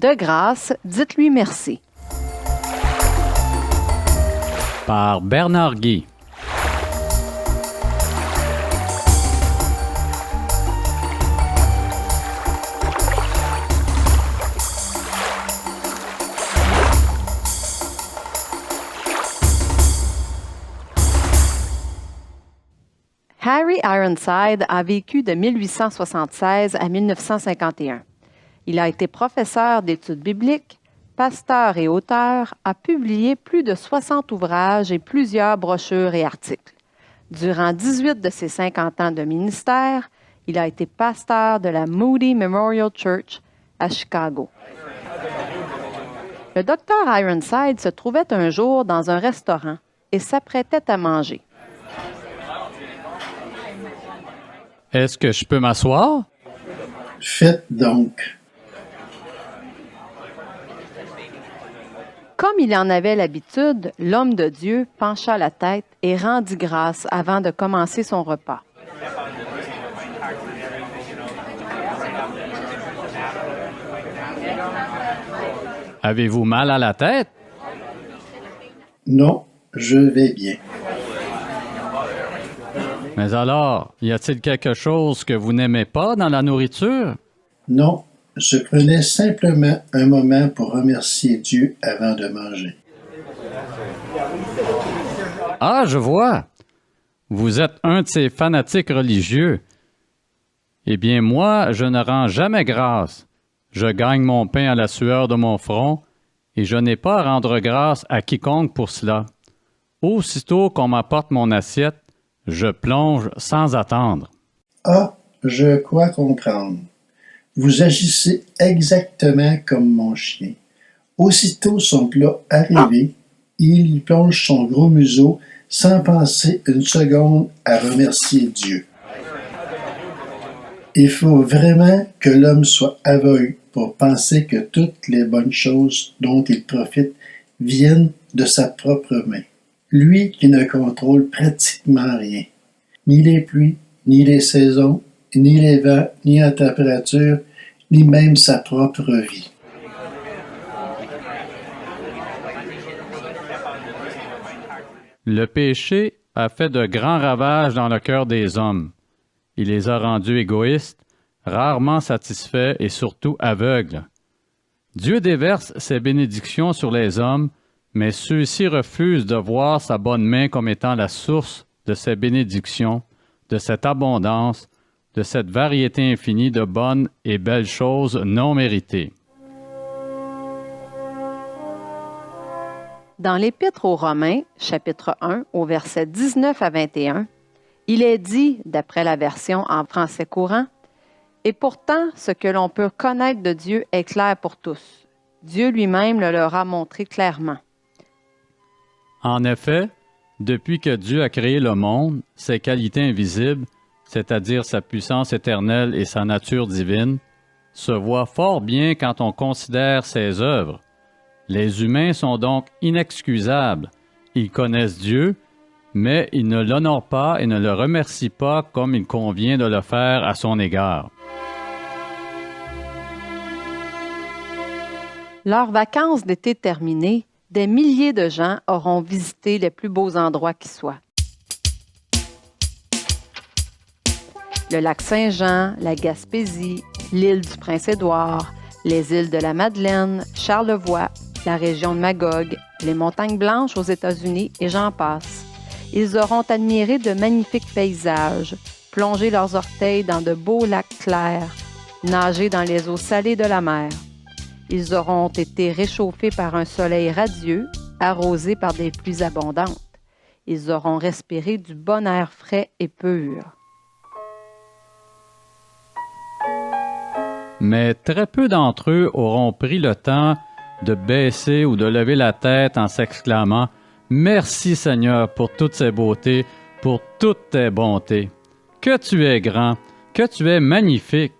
De grâce, dites-lui merci. Par Bernard Guy. Harry Ironside a vécu de 1876 à 1951. Il a été professeur d'études bibliques, pasteur et auteur, a publié plus de 60 ouvrages et plusieurs brochures et articles. Durant 18 de ses 50 ans de ministère, il a été pasteur de la Moody Memorial Church à Chicago. Le docteur Ironside se trouvait un jour dans un restaurant et s'apprêtait à manger. Est-ce que je peux m'asseoir? Faites donc. Comme il en avait l'habitude, l'homme de Dieu pencha la tête et rendit grâce avant de commencer son repas. Avez-vous mal à la tête? Non, je vais bien. Mais alors, y a-t-il quelque chose que vous n'aimez pas dans la nourriture? Non, je prenais simplement un moment pour remercier Dieu avant de manger. Ah, je vois. Vous êtes un de ces fanatiques religieux. Eh bien, moi, je ne rends jamais grâce. Je gagne mon pain à la sueur de mon front, et je n'ai pas à rendre grâce à quiconque pour cela. Aussitôt qu'on m'apporte mon assiette, je plonge sans attendre. Ah, je crois comprendre. Vous agissez exactement comme mon chien. Aussitôt son plat arrivé, il y plonge son gros museau sans penser une seconde à remercier Dieu. Il faut vraiment que l'homme soit aveugle pour penser que toutes les bonnes choses dont il profite viennent de sa propre main. Lui qui ne contrôle pratiquement rien, ni les pluies, ni les saisons, ni les vents, ni la température, ni même sa propre vie. Le péché a fait de grands ravages dans le cœur des hommes. Il les a rendus égoïstes, rarement satisfaits et surtout aveugles. Dieu déverse ses bénédictions sur les hommes, mais ceux-ci refusent de voir sa bonne main comme étant la source de ces bénédictions, de cette abondance, de cette variété infinie de bonnes et belles choses non méritées. Dans l'Épître aux Romains, chapitre 1, au verset 19 à 21, il est dit, d'après la version en français courant, « Et pourtant, ce que l'on peut connaître de Dieu est clair pour tous. Dieu lui-même le leur a montré clairement. » En effet, depuis que Dieu a créé le monde, ses qualités invisibles, c'est-à-dire sa puissance éternelle et sa nature divine, se voient fort bien quand on considère ses œuvres. Les humains sont donc inexcusables. Ils connaissent Dieu, mais ils ne l'honorent pas et ne le remercient pas comme il convient de le faire à son égard. Leurs vacances d'été terminées, des milliers de gens auront visité les plus beaux endroits qui soient. Le lac Saint-Jean, la Gaspésie, l'île du Prince-Édouard, les îles de la Madeleine, Charlevoix, la région de Magog, les montagnes blanches aux États-Unis et j'en passe. Ils auront admiré de magnifiques paysages, plongé leurs orteils dans de beaux lacs clairs, nagé dans les eaux salées de la mer. Ils auront été réchauffés par un soleil radieux, arrosés par des pluies abondantes. Ils auront respiré du bon air frais et pur. Mais très peu d'entre eux auront pris le temps de baisser ou de lever la tête en s'exclamant « Merci Seigneur pour toutes ces beautés, pour toutes tes bontés. Que tu es grand, que tu es magnifique.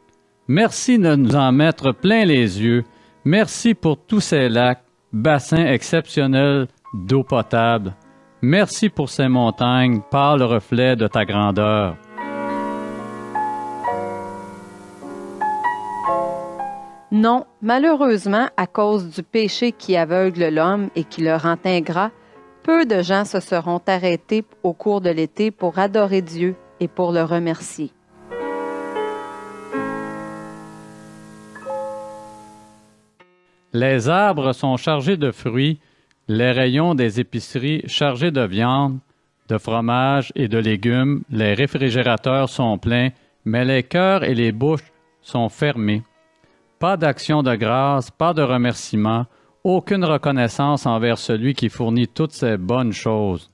Merci de nous en mettre plein les yeux. Merci pour tous ces lacs, bassins exceptionnels d'eau potable. Merci pour ces montagnes, pâle reflet de ta grandeur. » Non, malheureusement, à cause du péché qui aveugle l'homme et qui le rend ingrat, peu de gens se seront arrêtés au cours de l'été pour adorer Dieu et pour le remercier. Les arbres sont chargés de fruits, les rayons des épiceries chargés de viande, de fromage et de légumes, les réfrigérateurs sont pleins, mais les cœurs et les bouches sont fermés. Pas d'action de grâce, pas de remerciement, aucune reconnaissance envers celui qui fournit toutes ces bonnes choses.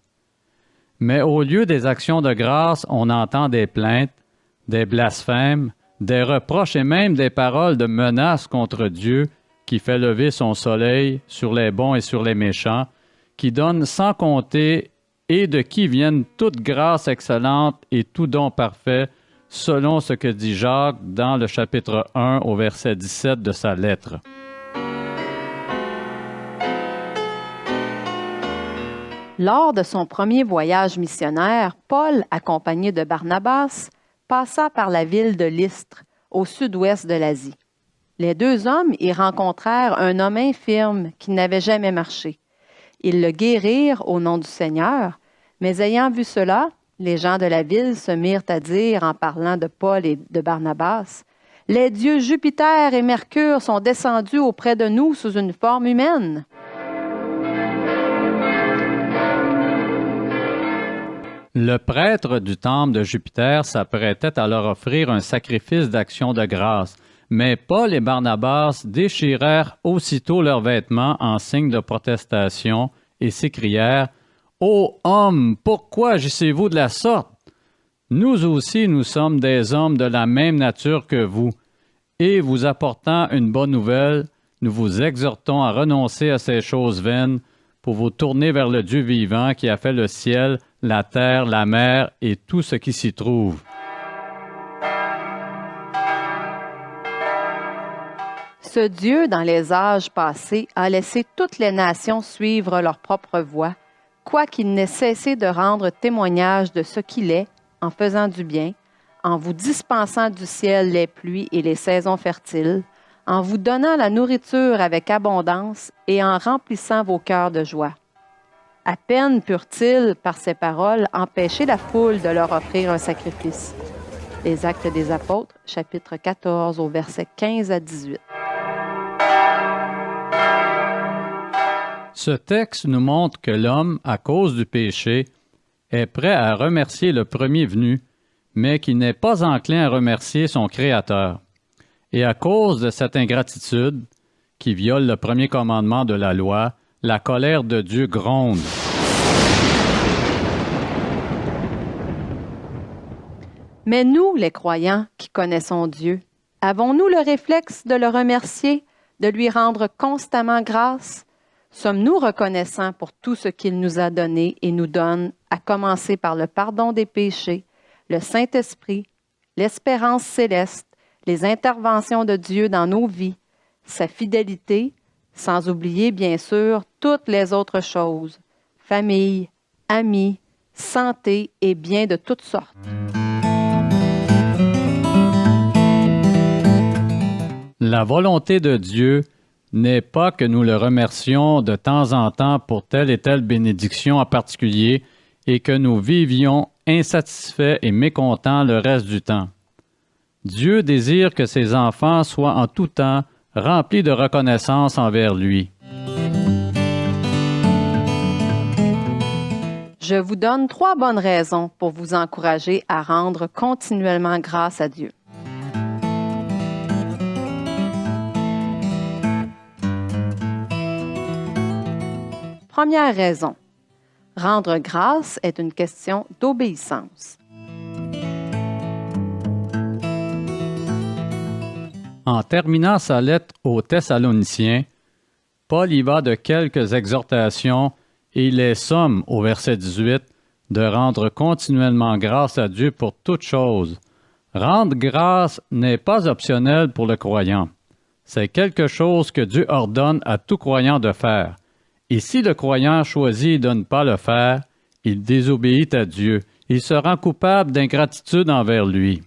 Mais au lieu des actions de grâce, on entend des plaintes, des blasphèmes, des reproches et même des paroles de menaces contre Dieu qui fait lever son soleil sur les bons et sur les méchants, qui donne sans compter et de qui viennent toute grâce excellente et tout don parfait, selon ce que dit Jacques dans le chapitre 1 au verset 17 de sa lettre. Lors de son premier voyage missionnaire, Paul, accompagné de Barnabas, passa par la ville de Lystre, au sud-ouest de l'Asie. Les deux hommes y rencontrèrent un homme infirme qui n'avait jamais marché. Ils le guérirent au nom du Seigneur, mais ayant vu cela, les gens de la ville se mirent à dire, en parlant de Paul et de Barnabas, « Les dieux Jupiter et Mercure sont descendus auprès de nous sous une forme humaine. » Le prêtre du temple de Jupiter s'apprêtait à leur offrir un sacrifice d'action de grâce, mais Paul et Barnabas déchirèrent aussitôt leurs vêtements en signe de protestation et s'écrièrent « Ô hommes, pourquoi agissez-vous de la sorte? Nous aussi nous sommes des hommes de la même nature que vous, et vous apportant une bonne nouvelle, nous vous exhortons à renoncer à ces choses vaines pour vous tourner vers le Dieu vivant qui a fait le ciel, la terre, la mer et tout ce qui s'y trouve. » Ce Dieu, dans les âges passés, a laissé toutes les nations suivre leur propre voie, quoiqu'il n'ait cessé de rendre témoignage de ce qu'il est, en faisant du bien, en vous dispensant du ciel les pluies et les saisons fertiles, en vous donnant la nourriture avec abondance et en remplissant vos cœurs de joie. À peine purent-ils, par ces paroles, empêcher la foule de leur offrir un sacrifice. Les Actes des Apôtres, chapitre 14, au verset 15 à 18. Ce texte nous montre que l'homme, à cause du péché, est prêt à remercier le premier venu, mais qu'il n'est pas enclin à remercier son Créateur. Et à cause de cette ingratitude, qui viole le premier commandement de la loi, la colère de Dieu gronde. Mais nous, les croyants qui connaissons Dieu, avons-nous le réflexe de le remercier, de lui rendre constamment grâce? Sommes-nous reconnaissants pour tout ce qu'il nous a donné et nous donne, à commencer par le pardon des péchés, le Saint-Esprit, l'espérance céleste, les interventions de Dieu dans nos vies, sa fidélité, sans oublier bien sûr toutes les autres choses, famille, amis, santé et biens de toutes sortes. La volonté de Dieu n'est pas que nous le remercions de temps en temps pour telle et telle bénédiction en particulier et que nous vivions insatisfaits et mécontents le reste du temps. Dieu désire que ses enfants soient en tout temps remplis de reconnaissance envers lui. Je vous donne 3 bonnes raisons pour vous encourager à rendre continuellement grâce à Dieu. Première raison, rendre grâce est une question d'obéissance. En terminant sa lettre aux Thessaloniciens, Paul y va de quelques exhortations et il les somme au verset 18 de rendre continuellement grâce à Dieu pour toutes choses. Rendre grâce n'est pas optionnel pour le croyant. C'est quelque chose que Dieu ordonne à tout croyant de faire. Et si le croyant choisit de ne pas le faire, il désobéit à Dieu. Il se rend coupable d'ingratitude envers lui.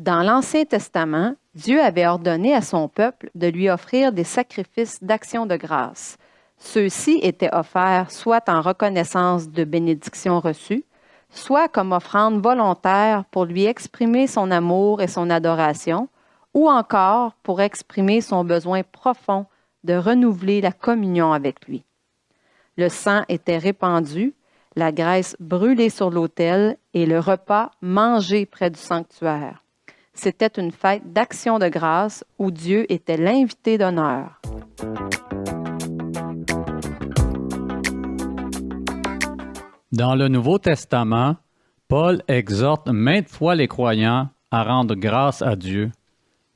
Dans l'Ancien Testament, Dieu avait ordonné à son peuple de lui offrir des sacrifices d'action de grâce. Ceux-ci étaient offerts soit en reconnaissance de bénédictions reçues, soit comme offrande volontaire pour lui exprimer son amour et son adoration, ou encore pour exprimer son besoin profond de renouveler la communion avec lui. Le sang était répandu, la graisse brûlée sur l'autel et le repas mangé près du sanctuaire. C'était une fête d'action de grâce où Dieu était l'invité d'honneur. Dans le Nouveau Testament, Paul exhorte maintes fois les croyants à rendre grâce à Dieu.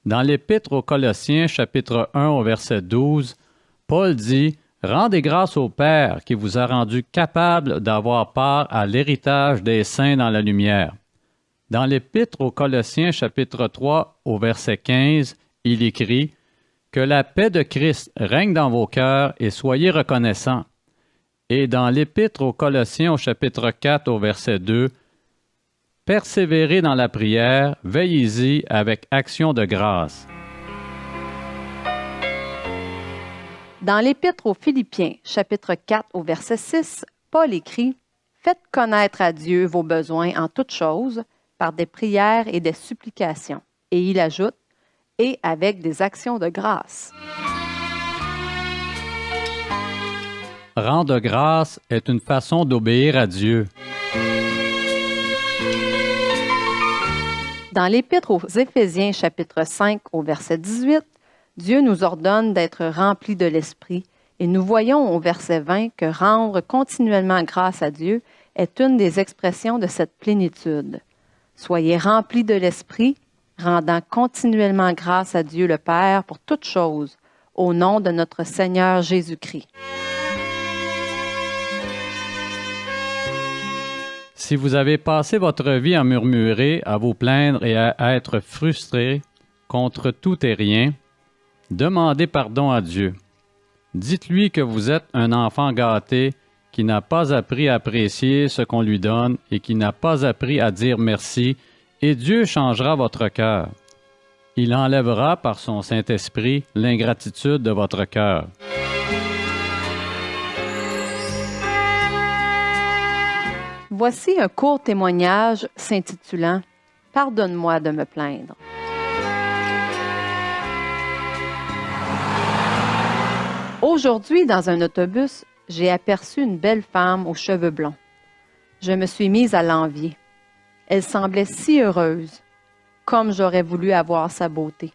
Dans l'Épître aux Colossiens, chapitre 1, au verset 12, Paul dit « Rendez grâce au Père qui vous a rendu capable d'avoir part à l'héritage des saints dans la lumière. » Dans l'Épître aux Colossiens, chapitre 3, au verset 15, il écrit « Que la paix de Christ règne dans vos cœurs et soyez reconnaissants. » Et dans l'Épître aux Colossiens, au chapitre 4, au verset 2, « Persévérez dans la prière, veillez-y avec action de grâce. » Dans l'Épître aux Philippiens, chapitre 4, au verset 6, Paul écrit « Faites connaître à Dieu vos besoins en toutes choses, par des prières et des supplications. » Et il ajoute « Et avec des actions de grâce. » Rendre grâce est une façon d'obéir à Dieu. Dans l'Épître aux Éphésiens, chapitre 5, au verset 18, Dieu nous ordonne d'être remplis de l'Esprit, et nous voyons au verset 20 que rendre continuellement grâce à Dieu est une des expressions de cette plénitude. Soyez remplis de l'Esprit, rendant continuellement grâce à Dieu le Père pour toutes choses, au nom de notre Seigneur Jésus-Christ. Si vous avez passé votre vie à murmurer, à vous plaindre et à être frustré contre tout et rien, demandez pardon à Dieu. Dites-lui que vous êtes un enfant gâté qui n'a pas appris à apprécier ce qu'on lui donne et qui n'a pas appris à dire merci, et Dieu changera votre cœur. Il enlèvera par son Saint-Esprit l'ingratitude de votre cœur. Voici un court témoignage s'intitulant « Pardonne-moi de me plaindre ». Aujourd'hui, dans un autobus, j'ai aperçu une belle femme aux cheveux blonds. Je me suis mise à l'envier. Elle semblait si heureuse, comme j'aurais voulu avoir sa beauté.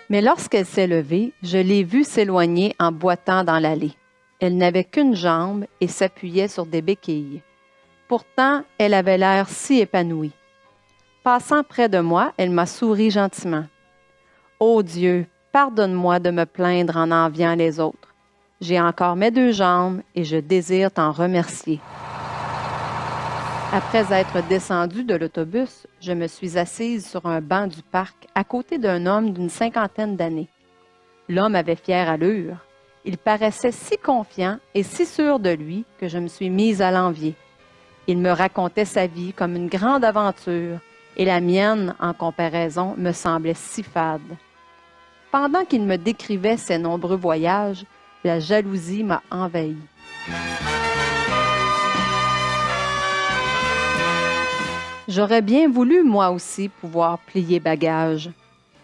Mais lorsqu'elle s'est levée, je l'ai vue s'éloigner en boitant dans l'allée. Elle n'avait qu'une jambe et s'appuyait sur des béquilles. Pourtant, elle avait l'air si épanouie. Passant près de moi, elle m'a souri gentiment. « Ô Dieu, pardonne-moi de me plaindre en enviant les autres. J'ai encore mes deux jambes et je désire t'en remercier. » Après être descendue de l'autobus, je me suis assise sur un banc du parc à côté d'un homme d'une 50aine d'années. L'homme avait fière allure. Il paraissait si confiant et si sûr de lui que je me suis mise à l'envier. Il me racontait sa vie comme une grande aventure et la mienne, en comparaison, me semblait si fade. Pendant qu'il me décrivait ses nombreux voyages, la jalousie m'a envahie. J'aurais bien voulu, moi aussi, pouvoir plier bagage.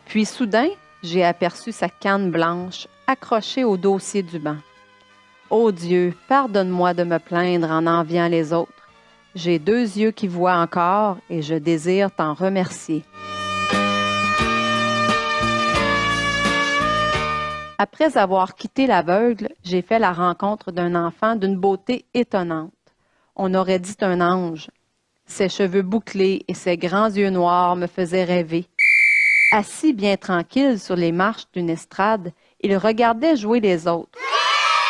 Puis soudain, j'ai aperçu sa canne blanche accrochée au dossier du banc. « Ô Dieu, pardonne-moi de me plaindre en enviant les autres. J'ai deux yeux qui voient encore et je désire t'en remercier. » Après avoir quitté l'aveugle, j'ai fait la rencontre d'un enfant d'une beauté étonnante. On aurait dit un ange. Ses cheveux bouclés et ses grands yeux noirs me faisaient rêver. Assis bien tranquille sur les marches d'une estrade, il regardait jouer les autres.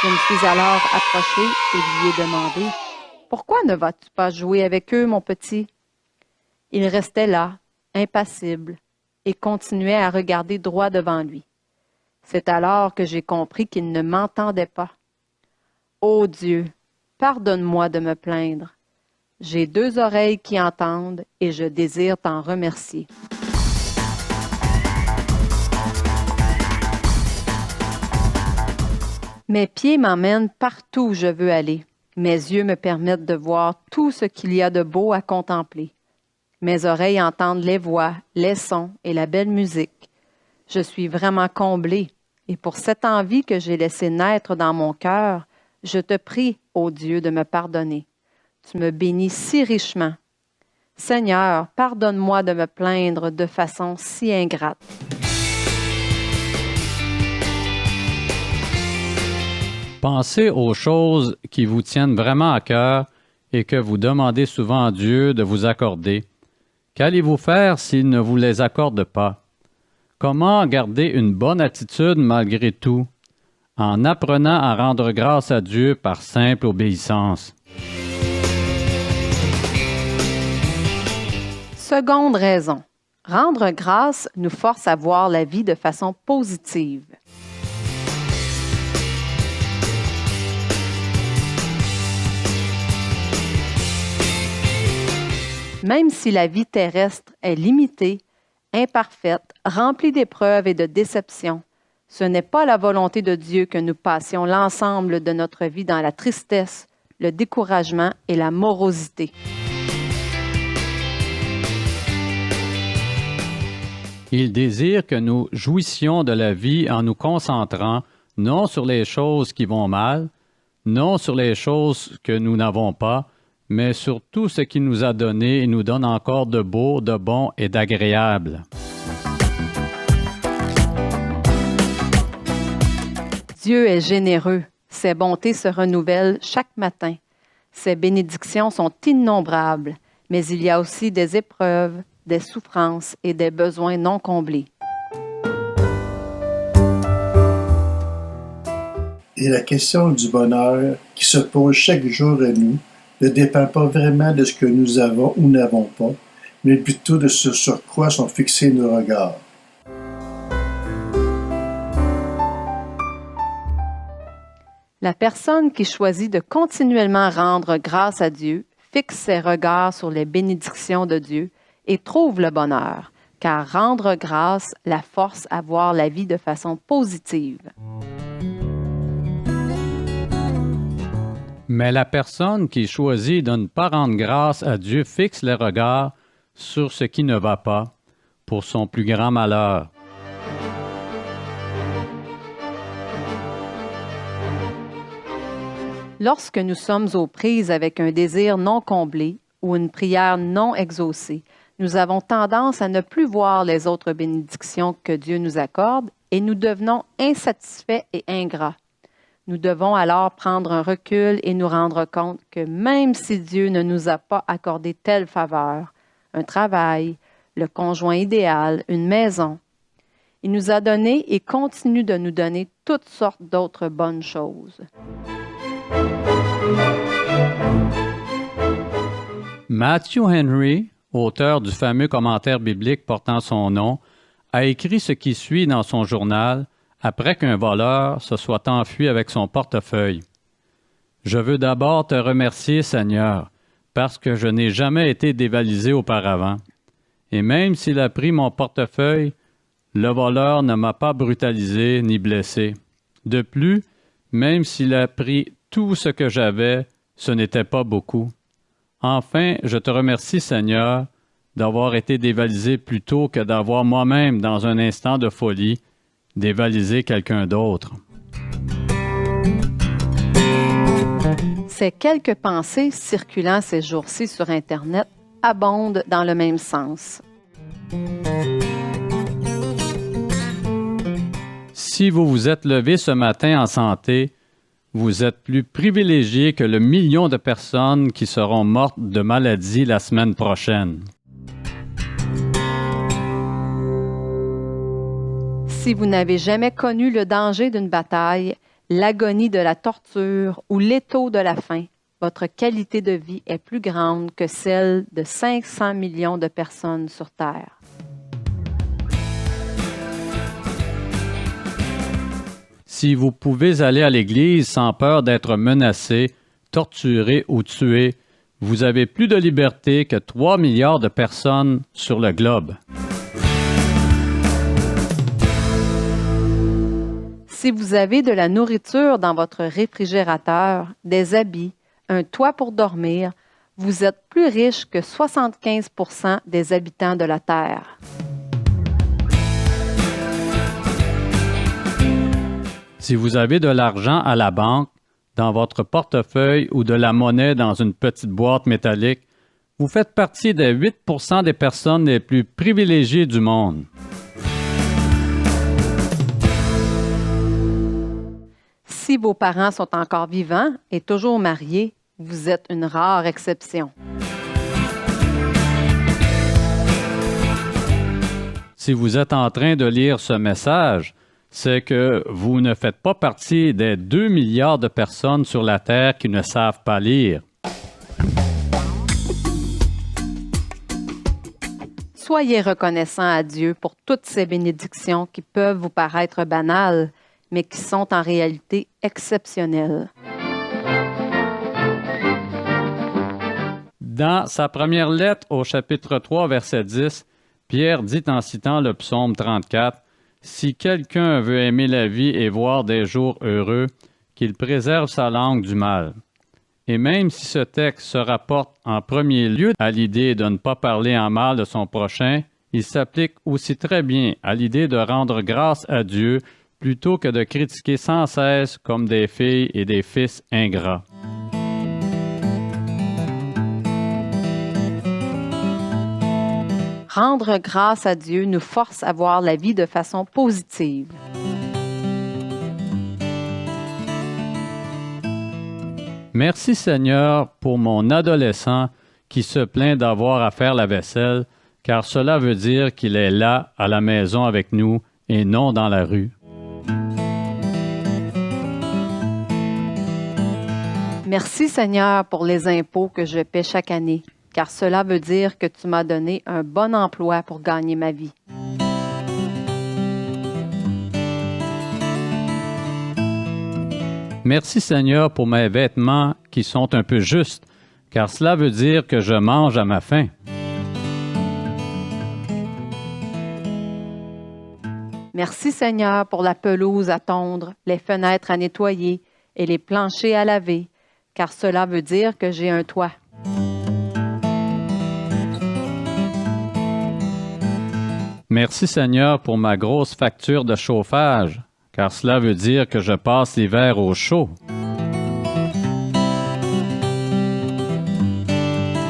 Je me suis alors approchée et lui ai demandé « Pourquoi ne vas-tu pas jouer avec eux, mon petit? » Il restait là, impassible, et continuait à regarder droit devant lui. C'est alors que j'ai compris qu'il ne m'entendait pas. « Ô Dieu, pardonne-moi de me plaindre. J'ai 2 oreilles qui entendent et je désire t'en remercier. Mes pieds m'emmènent partout où je veux aller. Mes yeux me permettent de voir tout ce qu'il y a de beau à contempler. Mes oreilles entendent les voix, les sons et la belle musique. Je suis vraiment comblée, et pour cette envie que j'ai laissée naître dans mon cœur, je te prie, ô Dieu, de me pardonner. Tu me bénis si richement. Seigneur, pardonne-moi de me plaindre de façon si ingrate. Pensez aux choses qui vous tiennent vraiment à cœur et que vous demandez souvent à Dieu de vous accorder. Qu'allez-vous faire s'il ne vous les accorde pas? Comment garder une bonne attitude malgré tout? En apprenant à rendre grâce à Dieu par simple obéissance. Seconde raison. Rendre grâce nous force à voir la vie de façon positive. Même si la vie terrestre est limitée, imparfaite, remplie d'épreuves et de déceptions, ce n'est pas la volonté de Dieu que nous passions l'ensemble de notre vie dans la tristesse, le découragement et la morosité. Il désire que nous jouissions de la vie en nous concentrant non sur les choses qui vont mal, non sur les choses que nous n'avons pas, mais sur tout ce qu'il nous a donné et nous donne encore de beau, de bon et d'agréable. Dieu est généreux, ses bontés se renouvellent chaque matin. Ses bénédictions sont innombrables, mais il y a aussi des épreuves, des souffrances et des besoins non comblés. Et la question du bonheur qui se pose chaque jour à nous ne dépend pas vraiment de ce que nous avons ou n'avons pas, mais plutôt de ce sur quoi sont fixés nos regards. La personne qui choisit de continuellement rendre grâce à Dieu fixe ses regards sur les bénédictions de Dieu et trouve le bonheur, car rendre grâce la force à voir la vie de façon positive. Mais la personne qui choisit de ne pas rendre grâce à Dieu fixe les regards sur ce qui ne va pas, pour son plus grand malheur. Lorsque nous sommes aux prises avec un désir non comblé ou une prière non exaucée, nous avons tendance à ne plus voir les autres bénédictions que Dieu nous accorde et nous devenons insatisfaits et ingrats. Nous devons alors prendre un recul et nous rendre compte que même si Dieu ne nous a pas accordé telle faveur, un travail, le conjoint idéal, une maison, il nous a donné et continue de nous donner toutes sortes d'autres bonnes choses. Matthew Henry, auteur du fameux commentaire biblique portant son nom, a écrit ce qui suit dans son journal après qu'un voleur se soit enfui avec son portefeuille. « Je veux d'abord te remercier, Seigneur, parce que je n'ai jamais été dévalisé auparavant. Et même s'il a pris mon portefeuille, le voleur ne m'a pas brutalisé ni blessé. De plus, même s'il a pris tout ce que j'avais, ce n'était pas beaucoup. Enfin, je te remercie, Seigneur, d'avoir été dévalisé plutôt que d'avoir moi-même, dans un instant de folie, dévalisé quelqu'un d'autre. » Ces quelques pensées circulant ces jours-ci sur Internet abondent dans le même sens. Si vous vous êtes levé ce matin en santé, vous êtes plus privilégié que le million de personnes qui seront mortes de maladie la semaine prochaine. Si vous n'avez jamais connu le danger d'une bataille, l'agonie de la torture ou l'étau de la faim, votre qualité de vie est plus grande que celle de 500 millions de personnes sur Terre. Si vous pouvez aller à l'église sans peur d'être menacé, torturé ou tué, vous avez plus de liberté que 3 milliards de personnes sur le globe. Si vous avez de la nourriture dans votre réfrigérateur, des habits, un toit pour dormir, vous êtes plus riche que 75% des habitants de la Terre. Si vous avez de l'argent à la banque, dans votre portefeuille ou de la monnaie dans une petite boîte métallique, vous faites partie des 8% des personnes les plus privilégiées du monde. Si vos parents sont encore vivants et toujours mariés, vous êtes une rare exception. Si vous êtes en train de lire ce message, c'est que vous ne faites pas partie des 2 milliards de personnes sur la Terre qui ne savent pas lire. Soyez reconnaissants à Dieu pour toutes ces bénédictions qui peuvent vous paraître banales, mais qui sont en réalité exceptionnelles. Dans sa première lettre au chapitre 3, verset 10, Pierre dit en citant le psaume 34, « Si quelqu'un veut aimer la vie et voir des jours heureux, qu'il préserve sa langue du mal. » Et même si ce texte se rapporte en premier lieu à l'idée de ne pas parler en mal de son prochain, il s'applique aussi très bien à l'idée de rendre grâce à Dieu plutôt que de critiquer sans cesse comme des filles et des fils ingrats. Rendre grâce à Dieu nous force à voir la vie de façon positive. Merci Seigneur pour mon adolescent qui se plaint d'avoir à faire la vaisselle, car cela veut dire qu'il est là à la maison avec nous et non dans la rue. Merci Seigneur pour les impôts que je paie chaque année, car cela veut dire que tu m'as donné un bon emploi pour gagner ma vie. Merci Seigneur pour mes vêtements qui sont un peu justes, car cela veut dire que je mange à ma faim. Merci Seigneur pour la pelouse à tondre, les fenêtres à nettoyer et les planchers à laver, car cela veut dire que j'ai un toit. Merci Seigneur pour ma grosse facture de chauffage, car cela veut dire que je passe l'hiver au chaud.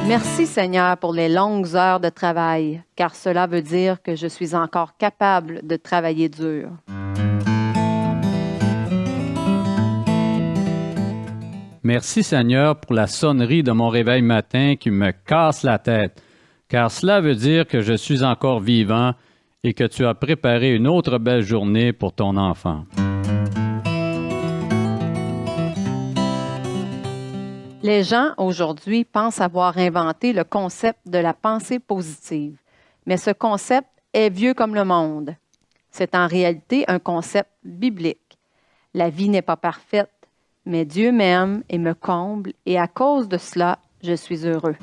Merci Seigneur pour les longues heures de travail, car cela veut dire que je suis encore capable de travailler dur. Merci Seigneur pour la sonnerie de mon réveil matin qui me casse la tête, car cela veut dire que je suis encore vivant et que tu as préparé une autre belle journée pour ton enfant. Les gens aujourd'hui pensent avoir inventé le concept de la pensée positive, mais ce concept est vieux comme le monde. C'est en réalité un concept biblique. La vie n'est pas parfaite, mais Dieu m'aime et me comble, et à cause de cela, je suis heureux.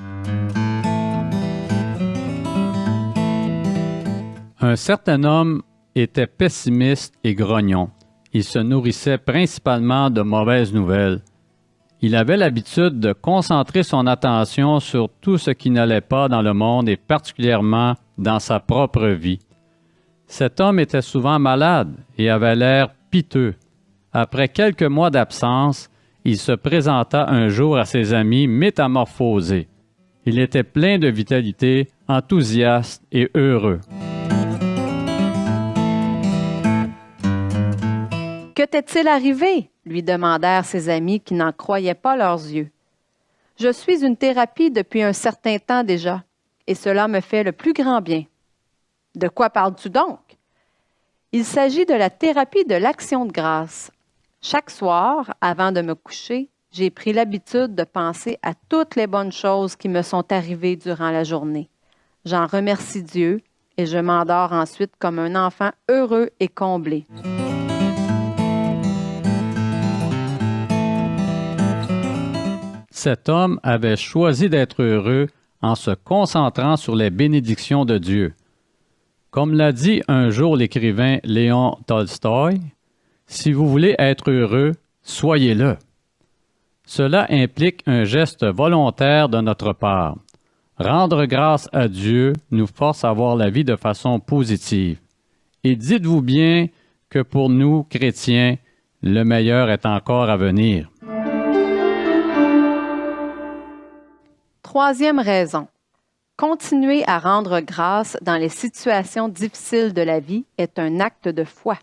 Un certain homme était pessimiste et grognon. Il se nourrissait principalement de mauvaises nouvelles. Il avait l'habitude de concentrer son attention sur tout ce qui n'allait pas dans le monde et particulièrement dans sa propre vie. Cet homme était souvent malade et avait l'air piteux. Après quelques mois d'absence, il se présenta un jour à ses amis métamorphosé. Il était plein de vitalité, enthousiaste et heureux. « Que t'est-il arrivé? » lui demandèrent ses amis qui n'en croyaient pas leurs yeux. « Je suis une thérapie depuis un certain temps déjà, et cela me fait le plus grand bien. »« De quoi parles-tu donc? » ?»« Il s'agit de la thérapie de l'action de grâce. Chaque soir, avant de me coucher, j'ai pris l'habitude de penser à toutes les bonnes choses qui me sont arrivées durant la journée. J'en remercie Dieu et je m'endors ensuite comme un enfant heureux et comblé. cet homme avait choisi d'être heureux en se concentrant sur les bénédictions de Dieu. Comme l'a dit un jour l'écrivain Léon Tolstoï, « Si vous voulez être heureux, soyez-le ». Cela implique un geste volontaire de notre part. Rendre grâce à Dieu nous force à voir la vie de façon positive. Et dites-vous bien que pour nous, chrétiens, le meilleur est encore à venir. Troisième raison. Continuer à rendre grâce dans les situations difficiles de la vie est un acte de foi.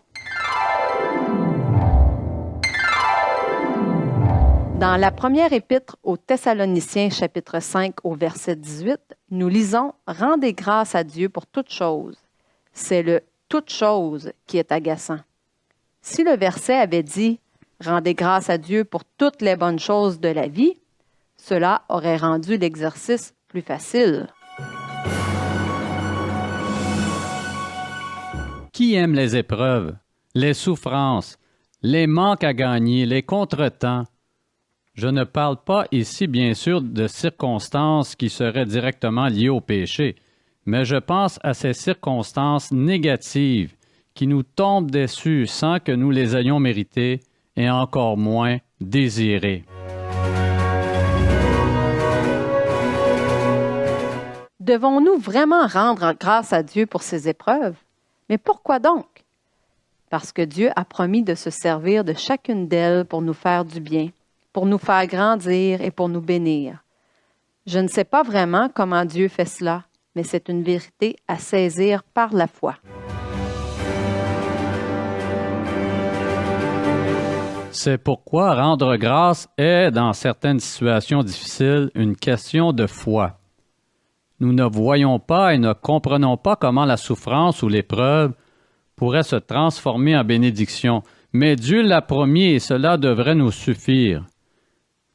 Dans la première épître aux Thessaloniciens, chapitre 5, au verset 18, nous lisons « Rendez grâce à Dieu pour toutes choses ». C'est le « toute chose » qui est agaçant. Si le verset avait dit « Rendez grâce à Dieu pour toutes les bonnes choses de la vie », cela aurait rendu l'exercice plus facile. Qui aime les épreuves, les souffrances, les manques à gagner, les contretemps? Je ne parle pas ici, bien sûr, de circonstances qui seraient directement liées au péché, mais je pense à ces circonstances négatives qui nous tombent dessus sans que nous les ayons méritées et encore moins désirées. Devons-nous vraiment rendre grâce à Dieu pour ces épreuves? Mais pourquoi donc? Parce que Dieu a promis de se servir de chacune d'elles pour nous faire du bien, pour nous faire grandir et pour nous bénir. Je ne sais pas vraiment comment Dieu fait cela, mais c'est une vérité à saisir par la foi. C'est pourquoi rendre grâce est, dans certaines situations difficiles, une question de foi. Nous ne voyons pas et ne comprenons pas comment la souffrance ou l'épreuve pourrait se transformer en bénédiction, mais Dieu l'a promis et cela devrait nous suffire.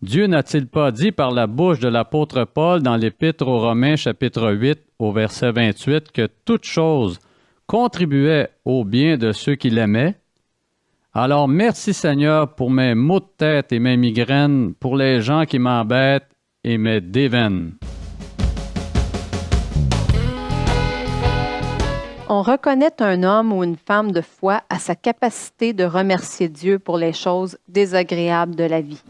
Dieu n'a-t-il pas dit par la bouche de l'apôtre Paul dans l'Épître aux Romains chapitre 8 au verset 28 que toute chose contribuait au bien de ceux qui l'aimaient? Alors merci Seigneur pour mes maux de tête et mes migraines, pour les gens qui m'embêtent et me dévènent. On reconnaît un homme ou une femme de foi à sa capacité de remercier Dieu pour les choses désagréables de la vie.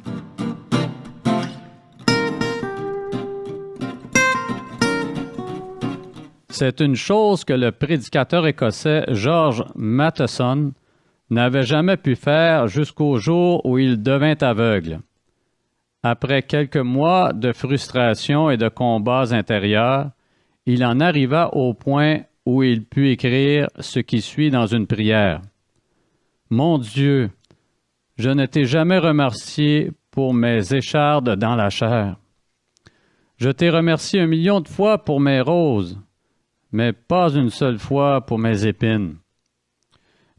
C'est une chose que le prédicateur écossais George Matheson n'avait jamais pu faire jusqu'au jour où il devint aveugle. Après quelques mois de frustration et de combats intérieurs, il en arriva au point où il put écrire ce qui suit dans une prière. « Mon Dieu, je ne t'ai jamais remercié pour mes échardes dans la chair. Je t'ai remercié 1 million de fois pour mes roses, mais pas une seule fois pour mes épines.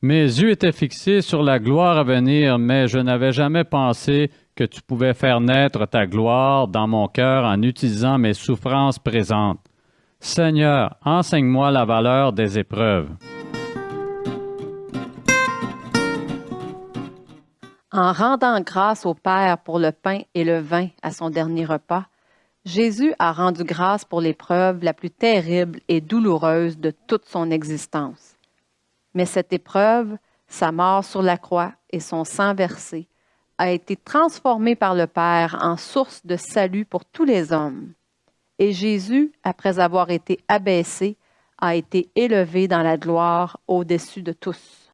Mes yeux étaient fixés sur la gloire à venir, mais je n'avais jamais pensé que tu pouvais faire naître ta gloire dans mon cœur en utilisant mes souffrances présentes. Seigneur, enseigne-moi la valeur des épreuves. » En rendant grâce au Père pour le pain et le vin à son dernier repas, Jésus a rendu grâce pour l'épreuve la plus terrible et douloureuse de toute son existence. Mais cette épreuve, sa mort sur la croix et son sang versé, a été transformée par le Père en source de salut pour tous les hommes. Et Jésus, après avoir été abaissé, a été élevé dans la gloire au-dessus de tous.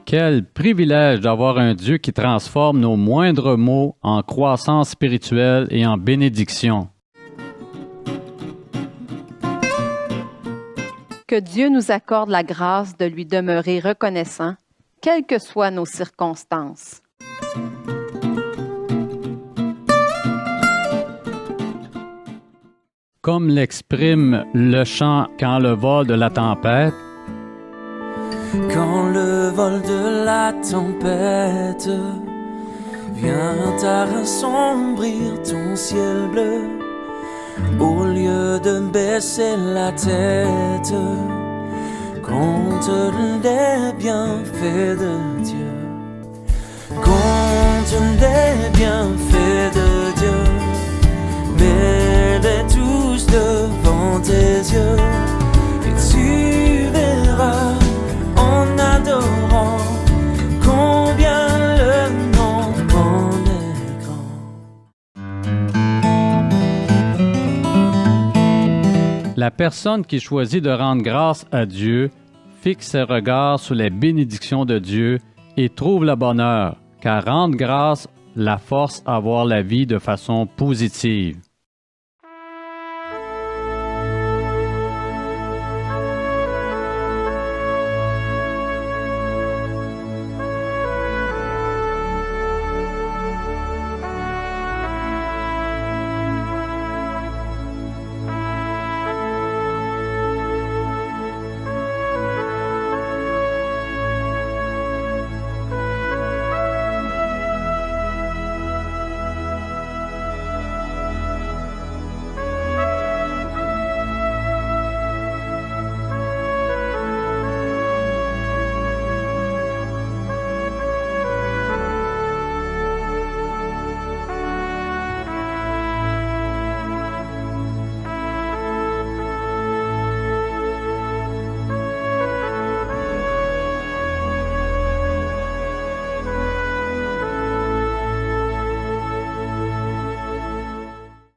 Quel privilège d'avoir un Dieu qui transforme nos moindres maux en croissance spirituelle et en bénédiction. Que Dieu nous accorde la grâce de lui demeurer reconnaissant, quelles que soient nos circonstances. Comme l'exprime le chant « Quand le vol de la tempête », quand le vol de la tempête vient à assombrir ton ciel bleu, au lieu de baisser la tête contre les bienfaits de Dieu, Compte des bienfaits de Dieu, mets-les tous devant tes yeux, et tu verras en adorant combien le nombre en est grand. La personne qui choisit de rendre grâce à Dieu fixe ses regards sur les bénédictions de Dieu et trouve le bonheur, car rendre grâce la force à voir la vie de façon positive.